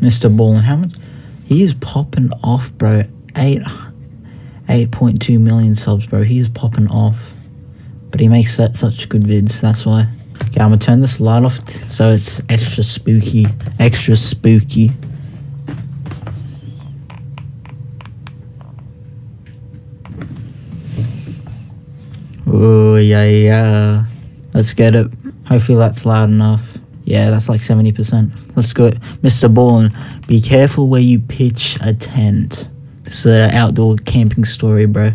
Mr. Ballin, how much? He is popping off, bro. 8.2 million subs, bro. He is popping off. But he makes such good vids, that's why. Okay, I'm gonna turn this light off so it's extra spooky. Extra spooky. Oh, yeah. Let's get it. Hopefully that's loud enough. Yeah, that's like 70%. Let's go. Mr. Ballin, be careful where you pitch a tent. This is an outdoor camping story, bro.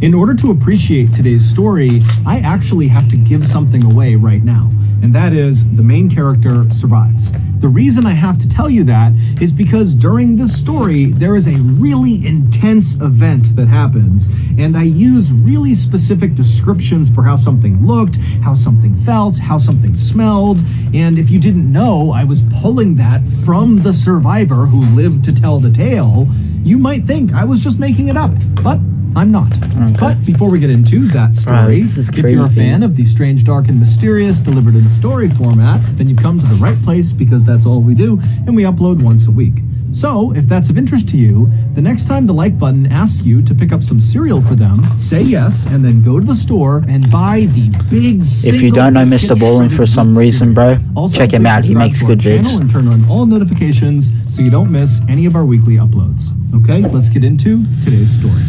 In order to appreciate today's story, I actually have to give something away right now, and that is the main character survives. The reason I have to tell you that is because during this story, there is a really intense event that happens, and I use really specific descriptions for how something looked, how something felt, how something smelled, and if you didn't know, I was pulling that from the survivor who lived to tell the tale, you might think I was just making it up, but I'm not. Okay. But before we get into that story, if you're a fan of the strange, dark, and mysterious delivered in story format, then you've come to the right place because that's all we do, and we upload once a week. So, if that's of interest to you, the next time the like button asks you to pick up some cereal for them, say yes, and then go to the store and buy the big If you don't know Mr. Ballin for some reason, bro, also, check him out. He makes good vids. And turn on all notifications so you don't miss any of our weekly uploads. Okay, let's get into today's story.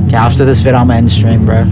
Okay, after this vid, I'm gonna end stream, bro.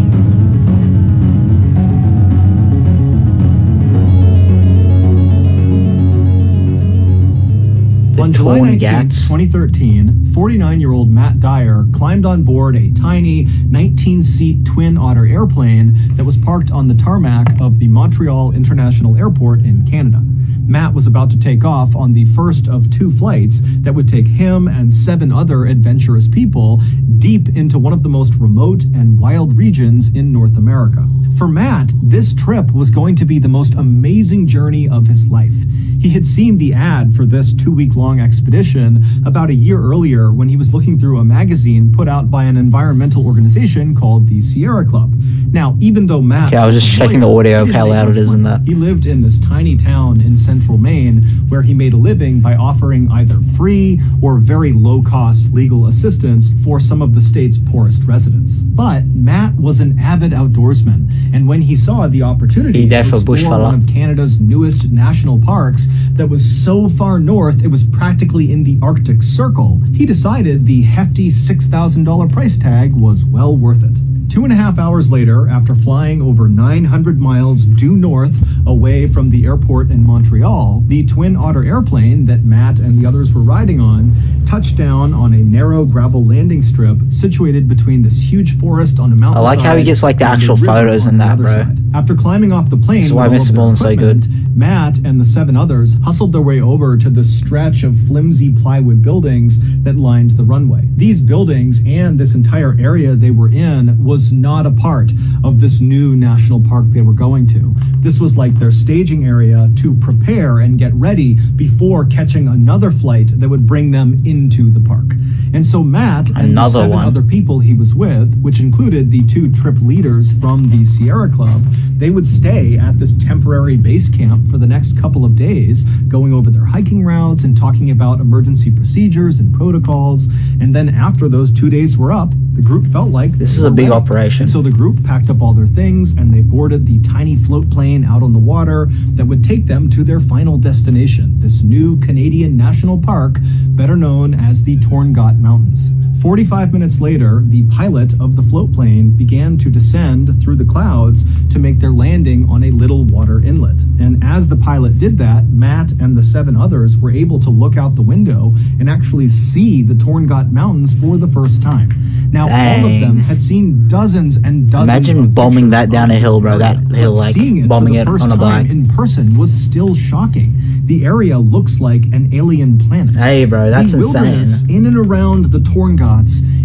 On July 19, 2013, 49-year-old Matt Dyer climbed on board a tiny 19-seat Twin Otter airplane that was parked on the tarmac of the Montreal International Airport in Canada. Matt was about to take off on the first of 2 flights that would take him and 7 other adventurous people deep into one of the most remote and wild regions in North America. For Matt, this trip was going to be the most amazing journey of his life. He had seen the ad for this 2-week-long expedition about a year earlier when he was looking through a magazine put out by an environmental organization called the Sierra Club. Now, even though Matt... Okay, I was just checking the audio of how loud it is in that. He lived in this tiny town in central Maine where he made a living by offering either free or very low-cost legal assistance for some of the state's poorest residents. But Matt was an avid outdoorsman, and when he saw the opportunity to explore one of Canada's newest national parks that was so far north it was practically in the Arctic Circle, he decided the hefty $6,000 price tag was well worth it. 2.5 hours later, after flying over 900 miles due north away from the airport in Montreal, the Twin Otter airplane that Matt and the others were riding on touched down on a narrow gravel landing strip situated between this huge forest on a mountain. I like how he gets like the actual photos in that, bro. After climbing off the plane, why Mr. Ballin's so good. Matt and the 7 others hustled their way over to the stretch of flimsy plywood buildings that lined the runway. These buildings and this entire area they were in was not a part of this new national park they were going to. This was like their staging area to prepare and get ready before catching another flight that would bring them into the park. And so Matt and the 7 other people he was with, which included the 2 trip leaders from the Sierra Club, they would stay at this temporary base camp for the next couple of days, going over their hiking routes and talking about emergency procedures and protocols. And then after those 2 days were up, the group felt like this is a big operation. And so the group packed up all their things and they boarded the tiny float plane out on the water that would take them to their final destination, this new Canadian national park, better known as the Torngat Mountains. 45 minutes later, the pilot of the float plane began to descend through the clouds to make their landing on a little water inlet. And as the pilot did that, Matt and the 7 others were able to look out the window and actually see the Torngat Mountains for the first time. Now, all of them had seen dozens and dozens Imagine bombing that down a hill, bro. That hill, like, bombing it on a bike. In person was still shocking. The area looks like an alien planet. Hey, bro, that's insane. The wilderness in and around the Torngats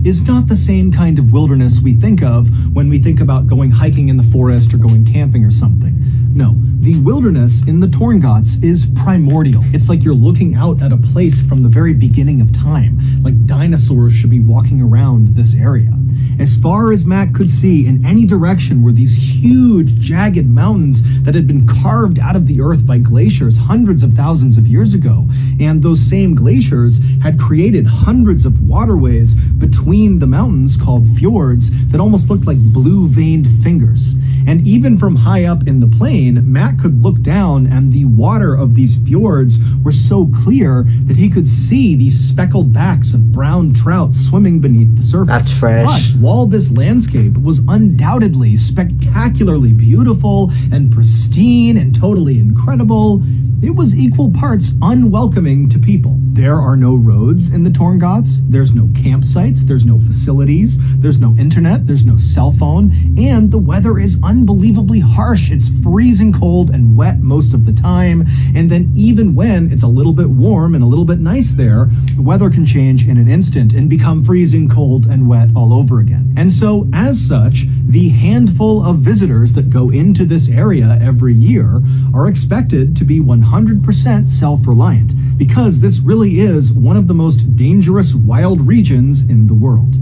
is not the same kind of wilderness we think of when we think about going hiking in the forest or going camping or something. No, the wilderness wilderness in the Torngots is primordial. It's like you're looking out at a place from the very beginning of time, like dinosaurs should be walking around this area. As far as Matt could see, in any direction were these huge, jagged mountains that had been carved out of the earth by glaciers hundreds of thousands of years ago. And those same glaciers had created hundreds of waterways between the mountains called fjords that almost looked like blue-veined fingers. And even from high up in the plain, Matt could look down and the water of these fjords were so clear that he could see these speckled backs of brown trout swimming beneath the surface. That's fresh. But while this landscape was undoubtedly spectacularly beautiful and pristine and totally incredible, it was equal parts unwelcoming to people. There are no roads in the Torngots, there's no campsites, there's no facilities, there's no internet, there's no cell phone, and the weather is unbelievably harsh. It's freezing cold and wet most of the time, and then even when it's a little bit warm and a little bit nice there, the weather can change in an instant and become freezing cold and wet all over again. And so, as such, the handful of visitors that go into this area every year are expected to be 100% self-reliant, because this really is one of the most dangerous wild regions in the world.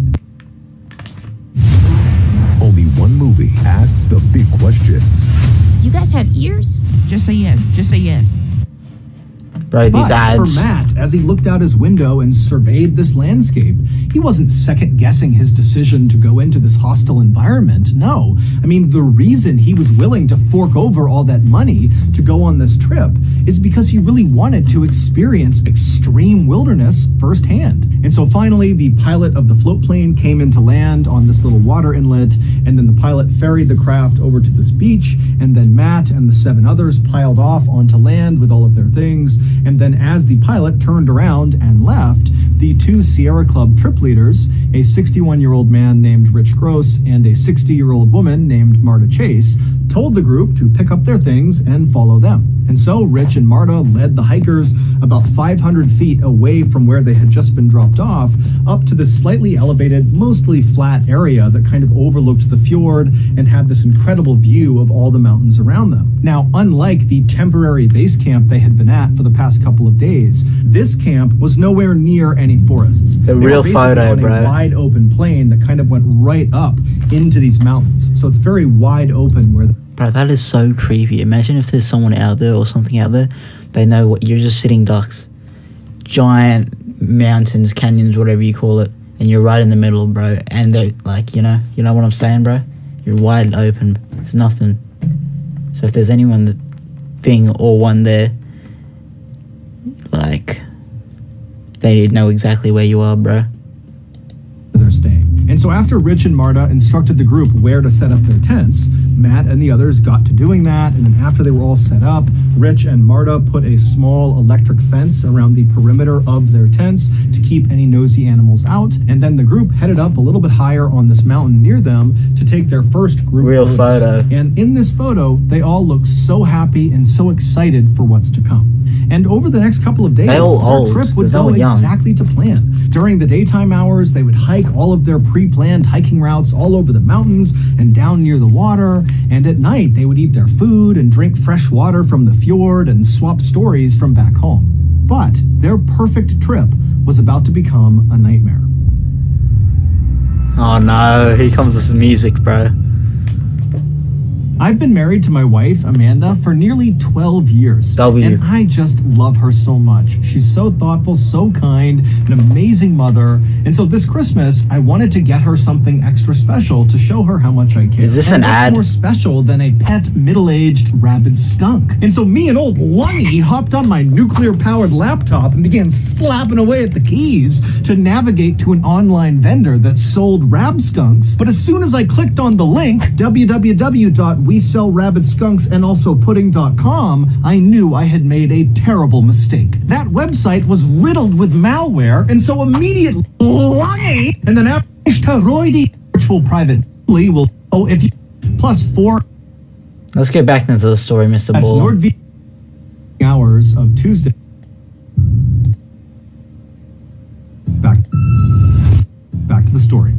Only one movie asks the big questions. You guys have ears? Just say yes. Just say yes. Bro, these But ads. for Matt, as he looked out his window and surveyed this landscape, he wasn't second-guessing his decision to go into this hostile environment. No. I mean, the reason he was willing to fork over all that money to go on this trip is because he really wanted to experience extreme wilderness firsthand. And so finally, the pilot of the float plane came into land on this little water inlet, and then the pilot ferried the craft over to this beach, and then Matt and the 7 others piled off onto land with all of their things. And then as the pilot turned around and left, the 2 Sierra Club trip leaders, a 61-year-old man named Rich Gross and a 60-year-old woman named Marta Chase, told the group to pick up their things and follow them. And so Rich and Marta led the hikers about 500 feet away from where they had just been dropped off, up to this slightly elevated, mostly flat area that kind of overlooked the fjord and had this incredible view of all the mountains around them. Now, unlike the temporary base camp they had been at for the past couple of days, this camp was nowhere near any forests. The They were real basically photo, on a bro. wide open plain that kind of went right up into these mountains. So it's very wide open where Bro, that is so creepy. Imagine if there's someone out there or something out there. They know what you're just sitting ducks. Giant mountains, canyons, whatever you call it. And you're right in the middle, bro. And they're like, you know what I'm saying, bro? You're wide open. There's nothing. So if there's anyone, thing or one there, like, they know exactly where you are, bro. they're staying. And so after Rich and Marta instructed the group where to set up their tents, Matt and the others got to doing that, and then after they were all set up, Rich and Marta put a small electric fence around the perimeter of their tents to keep any nosy animals out, and then the group headed up a little bit higher on this mountain near them to take their first group Real photo. And in this photo, they all look so happy and so excited for what's to come. And over the next couple of days, They all their old. trip would There's no go one young. exactly to plan. During the daytime hours, they would hike all of their pre-planned hiking routes all over the mountains and down near the water. And at night, they would eat their food and drink fresh water from the fjord and swap stories from back home. But their perfect trip was about to become a nightmare. Oh no, here comes this music, bro. I've been married to my wife, Amanda, for nearly 12 years. W. And I just love her so much. She's so thoughtful, so kind, an amazing mother. And so this Christmas, I wanted to get her something extra special to show her how much I care. Is this and an what's ad? more special than a pet, middle-aged rabid skunk? And so me and old Lungy hopped on my nuclear-powered laptop and began slapping away at the keys to navigate to an online vendor that sold rab skunks. But as soon as I clicked on the link, www.weselllrabbitskunksandalsopudding.com, I knew I had made a terrible mistake. That website was riddled with malware, and so immediately, Lungy, and then after Roidy virtual private will if you +4. Let's get back into the story, Mr. That's Ball. NordVPN hours of Tuesday. Back to the story.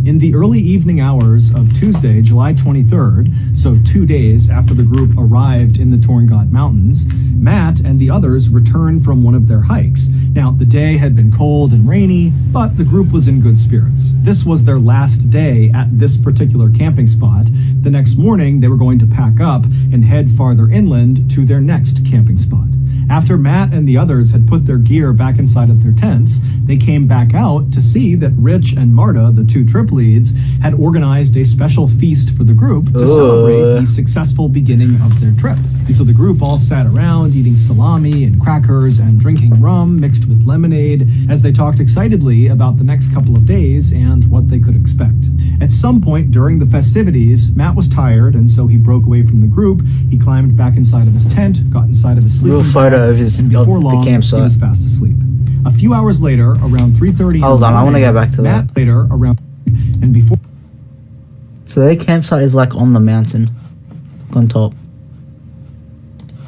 In the early evening hours of Tuesday, July 23rd, so 2 days after the group arrived in the Torngat Mountains, Matt and the others returned from one of their hikes. Now, the day had been cold and rainy, but the group was in good spirits. This was their last day at this particular camping spot. The next morning, they were going to pack up and head farther inland to their next camping spot. After Matt and the others had put their gear back inside of their tents, they came back out to see that Rich and Marta, the two trip leads, had organized a special feast for the group to celebrate the successful beginning of their trip. And so the group all sat around eating salami and crackers and drinking rum mixed with lemonade as they talked excitedly about the next couple of days and what they could expect. At some point during the festivities, Matt was tired, and so he broke away from the group. He climbed back inside of his tent, got inside of his sleeping bag, and before long, he was fast asleep. A few hours later, around 3:30. Hold on, I want to go back to Matt that. Later, around and before. So their campsite is like on the mountain, on top.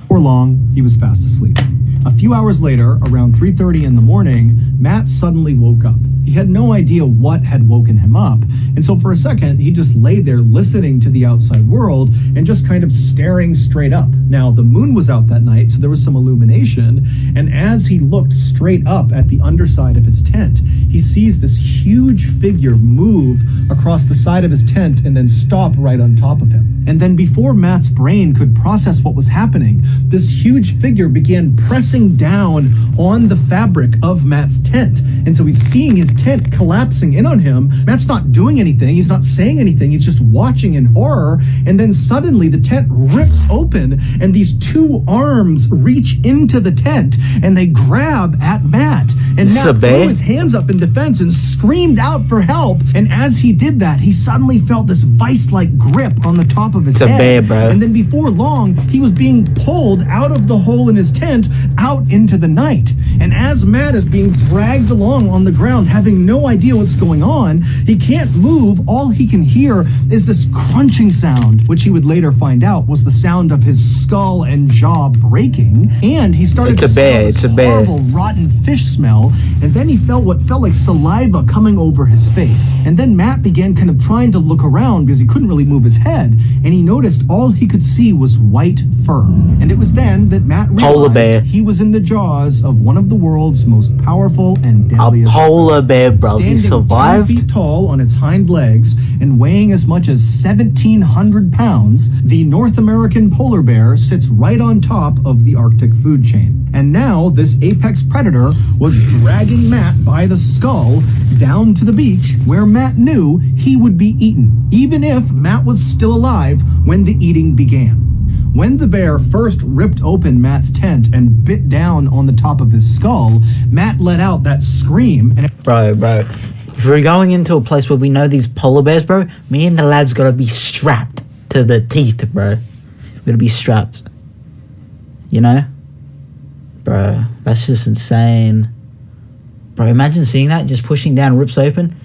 Before long, he was fast asleep. A few hours later, around 3:30 in the morning, Matt suddenly woke up. He had no idea what had woken him up, and so for a second, he just lay there listening to the outside world and just kind of staring straight up. Now, the moon was out that night, so there was some illumination, and as he looked straight up at the underside of his tent, he sees this huge figure move across the side of his tent and then stop right on top of him. And then before Matt's brain could process what was happening, this huge figure began pressing down on the fabric of Matt's tent. And so he's seeing his tent collapsing in on him. Matt's not doing anything. He's not saying anything. He's just watching in horror. And then suddenly the tent rips open and these two arms reach into the tent and they grab at Matt. And Matt threw his hands up in defense and screamed out for help. And as he did that, he suddenly felt this vice-like grip on the top of his head. Bear, bro. And then before long, he was being pulled out of the hole in his tent out into the night. And as Matt is being dragged along on the ground, having no idea what's going on, he can't move. All he can hear is this crunching sound, which he would later find out was the sound of his skull and jaw breaking. And he started to smell this horrible rotten fish smell. And then he felt what felt like saliva coming over his face. And then Matt began kind of trying to look around because he couldn't really move his head. And he noticed all he could see was white fur. And it was then that Matt realized he was in the jaws of one of the world's most powerful and deadliest. A polar bear, bro. He survived. 10 feet tall on its hind legs and weighing as much as 1,700 pounds, the North American polar bear sits right on top of the Arctic food chain. And now this apex predator was dragging Matt by the skull down to the beach where Matt knew he would be eaten, even if Matt was still alive when the eating began. When the bear first ripped open Matt's tent and bit down on the top of his skull, Matt let out that scream. And Bro, if we're going into a place where we know these polar bears, bro, me and the lads gotta be strapped to the teeth, bro. We gotta be strapped. You know? Bro, that's just insane. Bro, imagine seeing that, just pushing down, rips open.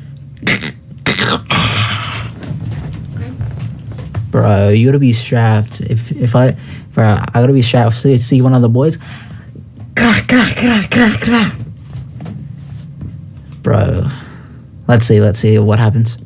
Bro, you gotta be strapped. I gotta be strapped. See one of the boys. Bro, let's see what happens.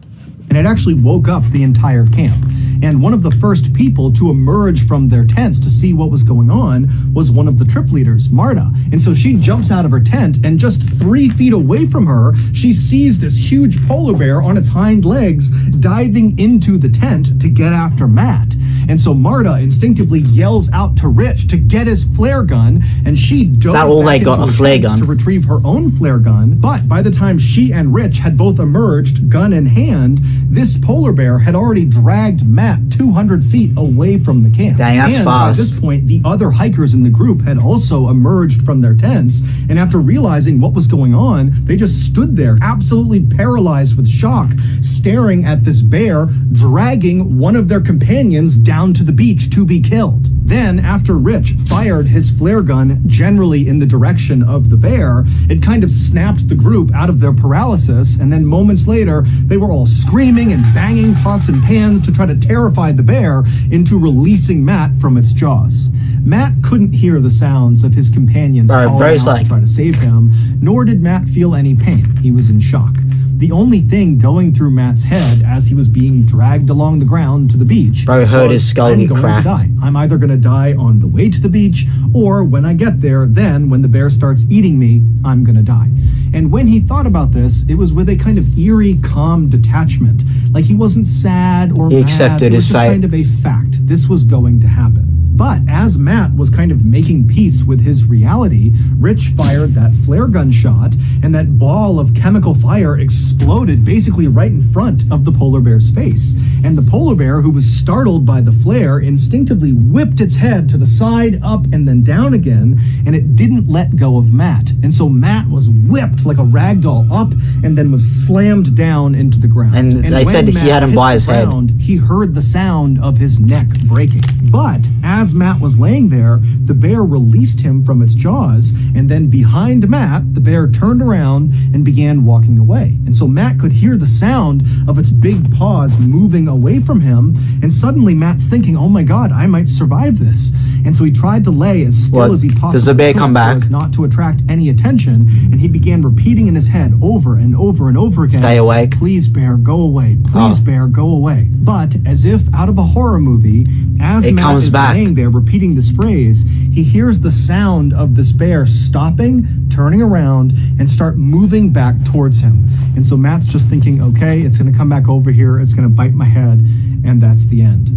And it actually woke up the entire camp. And one of the first people to emerge from their tents to see what was going on was one of the trip leaders, Marta. And so she jumps out of her tent, and just 3 feet away from her, she sees this huge polar bear on its hind legs diving into the tent to get after Matt. And so Marta instinctively yells out to Rich to get his flare gun, and she dove back into her tent to retrieve her own flare gun. But by the time she and Rich had both emerged, gun in hand, this polar bear had already dragged Matt 200 feet away from the camp. Dang, that's and fast. By this point, the other hikers in the group had also emerged from their tents, and after realizing what was going on, they just stood there, absolutely paralyzed with shock, staring at this bear dragging one of their companions down to the beach to be killed. Then, after Rich fired his flare gun generally in the direction of the bear, it kind of snapped the group out of their paralysis, and then moments later, they were all screaming and banging pots and pans to try to terrify the bear into releasing Matt from its jaws. Matt couldn't hear the sounds of his companions calling out to try to save him, nor did Matt feel any pain. He was in shock. The only thing going through Matt's head as he was being dragged along the ground to the beach Bro heard his was, skull I'm get going cracked. to die. I'm either going to die on the way to the beach, or when I get there, then when the bear starts eating me, I'm going to die. And when he thought about this, it was with a kind of eerie, calm detachment. Like he wasn't sad or He mad. accepted It was his just fate. kind of a fact. This was going to happen. But as Matt was kind of making peace with his reality, Rich fired that flare gun shot, and that ball of chemical fire exploded basically right in front of the polar bear's face. And the polar bear, who was startled by the flare, instinctively whipped its head to the side, up, and then down again, and it didn't let go of Matt. And so Matt was whipped like a rag doll up, and then was slammed down into the ground. And they when said he Matt had him hit by the his head. ground, he heard the sound of his neck breaking. But as Matt was laying there, the bear released him from its jaws, and then behind Matt, the bear turned around and began walking away. And so Matt could hear the sound of its big paws moving away from him, and suddenly Matt's thinking, oh my god, I might survive this. And so he tried to lay as still What? as he possibly Does the bear could come so back? as not to attract any attention, and he began repeating in his head over and over and over again, Stay awake. Please, bear, go away. Please, Oh. bear, go away. But as if out of a horror movie, as It Matt comes is back. laying there repeating this phrase, he hears the sound of this bear stopping, turning around, and start moving back towards him. And so Matt's just thinking, okay, it's going to come back over here, it's going to bite my head, and that's the end.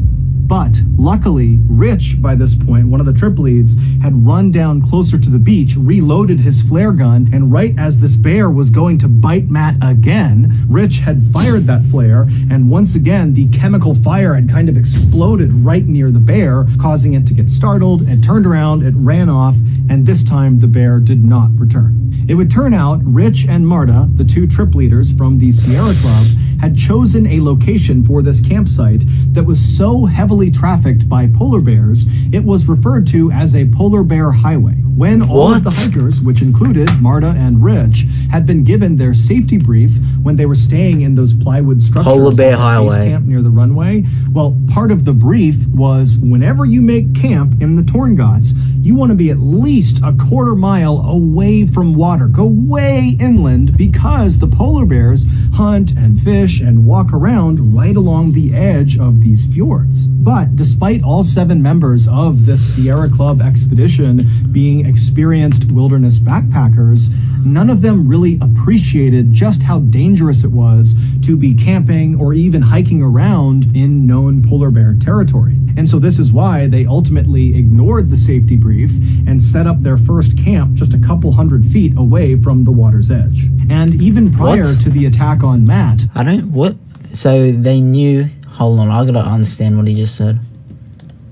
But luckily, Rich, by this point, one of the trip leads, had run down closer to the beach, reloaded his flare gun, and right as this bear was going to bite Matt again, Rich had fired that flare, and once again, the chemical fire had kind of exploded right near the bear, causing it to get startled. It turned around, it ran off, and this time the bear did not return. It would turn out Rich and Marta, the two trip leaders from the Sierra Club, had chosen a location for this campsite that was so heavily trafficked by polar bears, it was referred to as a polar bear highway. When all of the What? hikers, which included Marta and Rich, had been given their safety brief when they were staying in those plywood structures Polar bear at the highway. base camp near the runway, well, part of the brief was whenever you make camp in the Torngots, you want to be at least a quarter mile away from water. Go way inland because the polar bears hunt and fish and walk around right along the edge of these fjords. But despite all 7 members of this Sierra Club expedition being experienced wilderness backpackers, none of them really appreciated just how dangerous it was to be camping or even hiking around in known polar bear territory. And so this is why they ultimately ignored the safety brief and set up their first camp just a couple hundred feet away from the water's edge. And even prior What? to the attack on Matt, I don't. What? So they knew. Hold on, I gotta understand what he just said.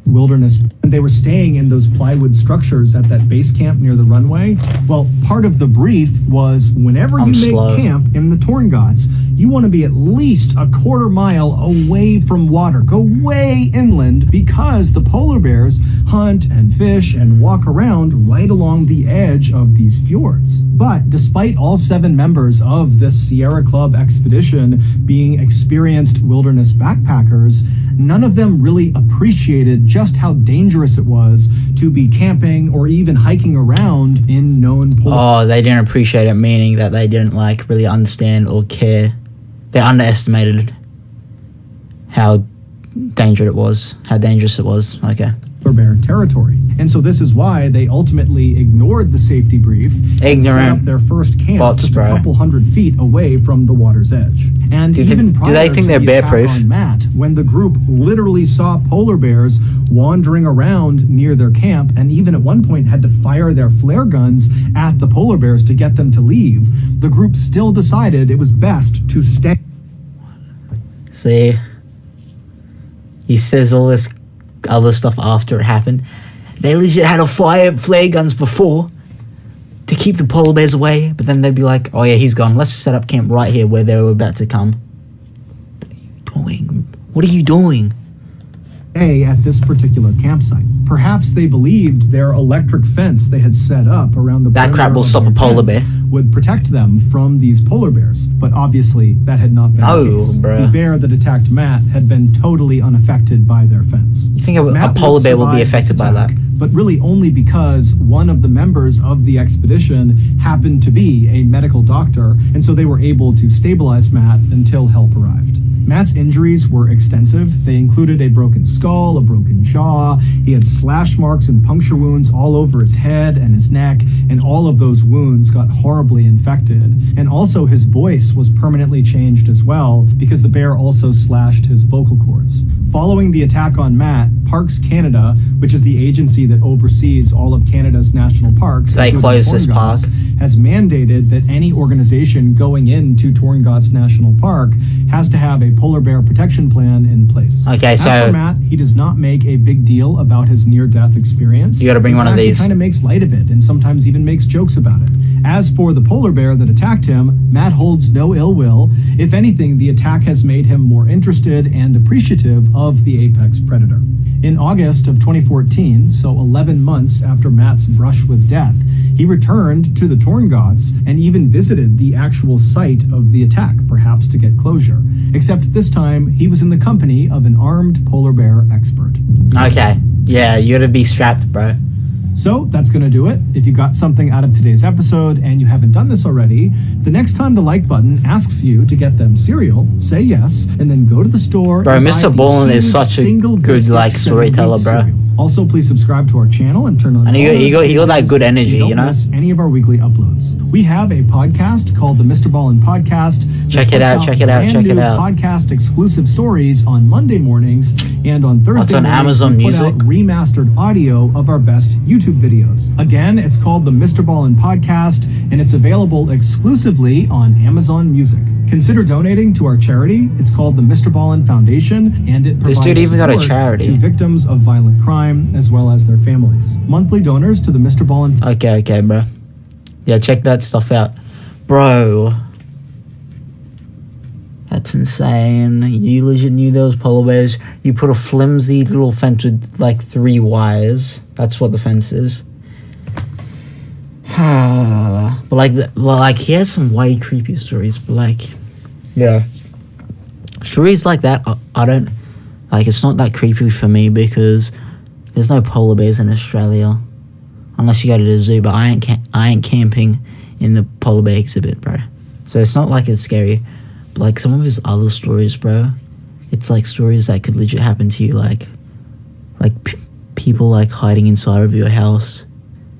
wilderness, and they were staying in those plywood structures at that base camp near the runway. Well, part of the brief was whenever you I'm make slow. camp in the Torngots, you want to be at least a quarter mile away from water. Go way inland because the polar bears hunt and fish and walk around right along the edge of these fjords. But despite all 7 members of this Sierra Club expedition being experienced wilderness backpackers, none of them really appreciated just how dangerous it was to be camping or even hiking around in known polar Oh, they didn't appreciate it, meaning that they didn't like really understand or care. They underestimated how dangerous it was. How dangerous it was. Okay. bear territory. And so this is why they ultimately ignored the safety brief and set Ignorant up their first camp bots, just a bro. couple hundred feet away from the water's edge. And Do you even think- do prior they think to they're the attack bear-proof? on Matt, when the group literally saw polar bears wandering around near their camp, and even at one point had to fire their flare guns at the polar bears to get them to leave, the group still decided it was best to stay. See? He says all this other stuff after it happened. They legit had to fire flare guns before to keep the polar bears away, but then they'd be like, oh yeah, he's gone. Let's set up camp right here where they were about to come. What are you doing? What are you doing? at this particular campsite. Perhaps they believed their electric fence they had set up around the That crap perimeter will of stop their a polar tents bear. would protect them from these polar bears. But obviously, that had not been No, the case. bruh. The bear that attacked Matt had been totally unaffected by their fence. You think a Matt polar would bear will be survive this affected by that? attack, but really only because one of the members of the expedition happened to be a medical doctor, and so they were able to stabilize Matt until help arrived. Matt's injuries were extensive. They included a broken skull, a broken jaw. He had slash marks and puncture wounds all over his head and his neck, and all of those wounds got horribly infected. And also his voice was permanently changed as well because the bear also slashed his vocal cords. Following the attack on Matt, Parks Canada, which is the agency that oversees all of Canada's national parks, They including closed this Torngods, park. has mandated that any organization going into Torngods National Park has to have a polar bear protection plan in place. Okay, As so- for Matt, he does not make a big deal about his near-death experience. You gotta bring In one of fact, these. He kind of makes light of it and sometimes even makes jokes about it. As for the polar bear that attacked him, Matt holds no ill will. If anything, the attack has made him more interested and appreciative of the apex predator. In August of 2014, so 11 months after Matt's brush with death, he returned to the Torngods and even visited the actual site of the attack, perhaps to get closure. Except this time, he was in the company of an armed polar bear expert. Okay. Yeah, you gotta be strapped, bro. So that's going to do it. If you got something out of today's episode and you haven't done this already, the next time the like button asks you to get them cereal, say yes, and then go to the store. Bro, and buy Mr. the Ballin is huge such a single good, biscuit like, Cheddar storyteller, Wheat bro. cereal. Also, please subscribe to our channel and turn on And all he got that good notifications energy, so you you don't know? miss any of our weekly uploads. We have a podcast called the Mr. Ballin Podcast. that Check it puts out, check it out, brand check it new out. Podcast exclusive stories on Monday mornings, and on Thursday on mornings, Amazon we put Music? out remastered audio of our best YouTube videos. Again, it's called the Mr. Ballin Podcast, and it's available exclusively on Amazon Music. Consider donating to our charity. It's called the Mr. Ballin Foundation, and it This provides dude even got a support charity. to victims of violent crime as well as their families. Monthly donors to the Mr. Ballin Okay, bro. Yeah, check that stuff out. Bro. That's insane. You legit knew those polar bears. You put a flimsy little fence with like 3 wires. That's what the fence is. But like he has some way creepy stories, but like, yeah. Stories like that, I don't, like, it's not that creepy for me because there's no polar bears in Australia. Unless you go to the zoo, but I ain't camping in the polar bear exhibit, bro. So it's not like it's scary. But like some of his other stories, bro, it's like stories that could legit happen to you, like people like hiding inside of your house,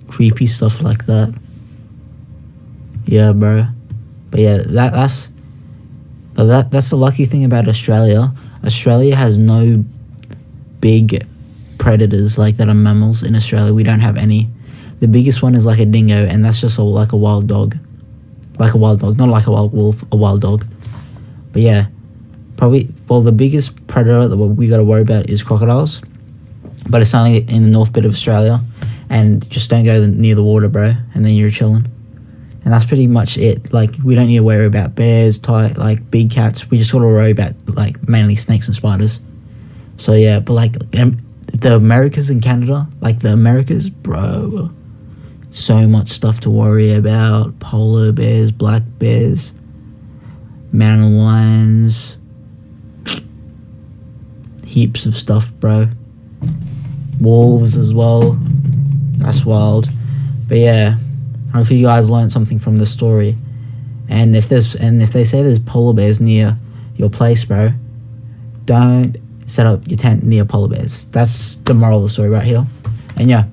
creepy stuff like that. Yeah, bro. But yeah, that's the lucky thing about Australia. Australia has no big predators like that are mammals in Australia. We don't have any. The biggest one is like a dingo, and that's just like a wild dog. Like a wild dog, not like a wild wolf, a wild dog. But yeah, the biggest predator that we got to worry about is crocodiles. But it's only in the north bit of Australia, and just don't go near the water, bro, and then you're chilling. And that's pretty much it. Like, we don't need to worry about bears, like big cats. We just got to worry about like mainly snakes and spiders. So yeah, but like the Americas and Canada, like the Americas, bro, so much stuff to worry about. Polar bears, black bears, mountain lions, heaps of stuff, bro. Wolves as well. That's wild. But yeah, hopefully you guys learned something from the story. And if they say there's polar bears near your place, bro, don't set up your tent near polar bears. That's the moral of the story right here. And yeah,